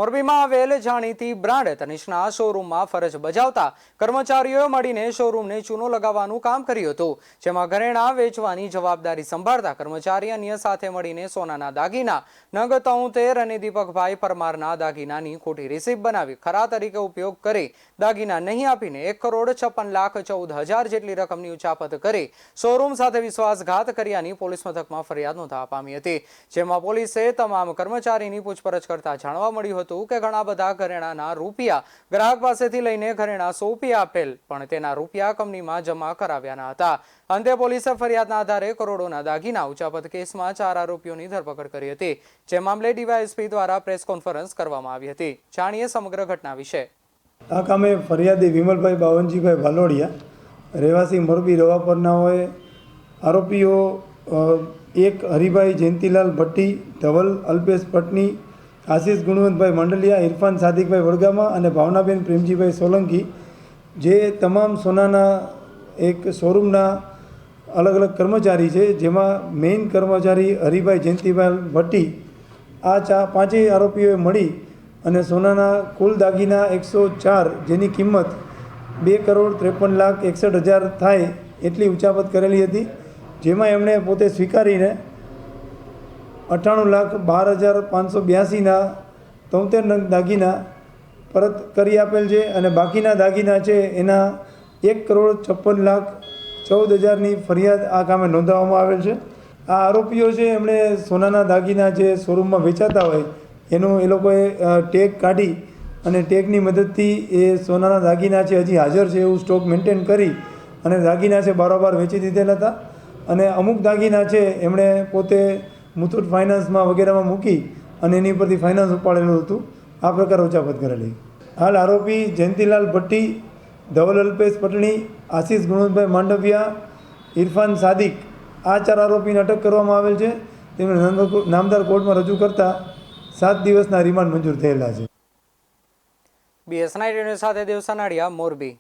મોરબીમાં આવેલ જાણીતી બ્રાન્ડ તનિષ્કના શોરૂમમાં ફરજ બજાવતા કર્મચારીઓએ મળીને શોરૂમને ચૂનો લગાવવાનું કામ કર્યું હતું, જેમાં ઘરેણાં વેચવાની જવાબદારી સંભાળતા કર્મચારી અન્ય સાથે મળીને સોનાના દાગીના નગ 73 અને દીપકભાઈ પરમારના દાગીનાની ખોટી રિસીપ્ટ બનાવી ખરા તરીકે ઉપયોગ કરી દાગીના નહીં આપીને 1,56,14,00,000 જેટલી રકમની ઉચાપત કરી શોરૂમ સાથે વિશ્વાસઘાત કર્યાની પોલીસ મથકમાં ફરિયાદ નોંધવા પામી હતી, જેમાં પોલીસે તમામ કર્મચારીની પૂછપરછ કરતા જાણવા મળ્યું હતું કે ઘણા બધા ઘરેણાના રૂપિયા ગ્રાહક પાસેથી લઈને ઘરેણા સોંપી આપેલ પણ તેના રૂપિયા કંપનીમાં જમા કરાવ્યા ન હતા। અંતે પોલીસે ફરિયાદના આધારે કરોડોના દાગીના ઉચાપત કેસમાં 4 આરોપીઓની ધરપકડ કરી હતી, જે મામલે ડીવાયએસપી દ્વારા પ્રેસ કોન્ફરન્સ કરવામાં આવી હતી। જાણીએ સમગ્ર ઘટના વિશે। આ કામે ફરિયાદી વિમલભાઈ બાવનજીભાઈ ભાલોડિયા રહેવાસી મોરબી રવાપરનાઓએ આરોપીઓ એક હરિભાઈ જયંતિલાલ ભટ્ટી, ધવલ અલ્પેશ પટની, આશીષ ગુણવંતભાઈ મંડલિયા, ઇરફાન સાદિકભાઈ વડગામા અને ભાવનાબેન પ્રેમજીભાઈ સોલંકી, જે તમામ સોનાના એક શોરૂમના અલગ અલગ કર્મચારી છે, જેમાં મેઇન કર્મચારી હરિભાઈ જયંતિભાઈ ભટ્ટી, આ પાંચેય આરોપીઓએ મળી અને સોનાના કુલ દાગીના 104 જેની કિંમત 2,53,61,00,000 થાય એટલી ઉચાપત કરેલી હતી, જેમાં એમણે પોતે સ્વીકારીને 98,12,582ના 73 નંગ દાગીના પરત કરી આપેલ છે અને બાકીના દાગીના છે એના 1,56,14,00,000ની ફરિયાદ આ કામે નોંધાવવામાં આવેલ છે। આ આરોપીઓ છે એમણે સોનાના દાગીના જે શોરૂમમાં વેચાતા હોય એનું એ લોકોએ ટેગ કાઢી અને ટેગની મદદથી એ સોનાના દાગીના છે હજી હાજર છે એવું સ્ટોક મેન્ટેન કરી અને દાગીના છે બારોબાર વેચી દીધેલા હતા અને અમુક દાગીના છે એમણે પોતે મુથુટ ફાઇનાન્સમાં વગેરેમાં મૂકી અને એની પરથી ફાઇનાન્સ ઉપાડેલું હતું। આ પ્રકારે ઉચાપત કરેલી। હાલ આરોપી જયંતિલાલ ભટ્ટી, ધવલ અલ્પેશ પટણી, આશીષ ગુણવંતભાઈ માંડવિયા, ઇરફાન સાદિક, આ 4 આરોપીને અટક કરવામાં આવેલ છે। તેમને નામદાર કોર્ટમાં રજૂ કરતા 7 દિવસના રિમાન્ડ મંજૂર થયેલા છે। BS9 સાથે દેવ સનાડિયા, મોરબી।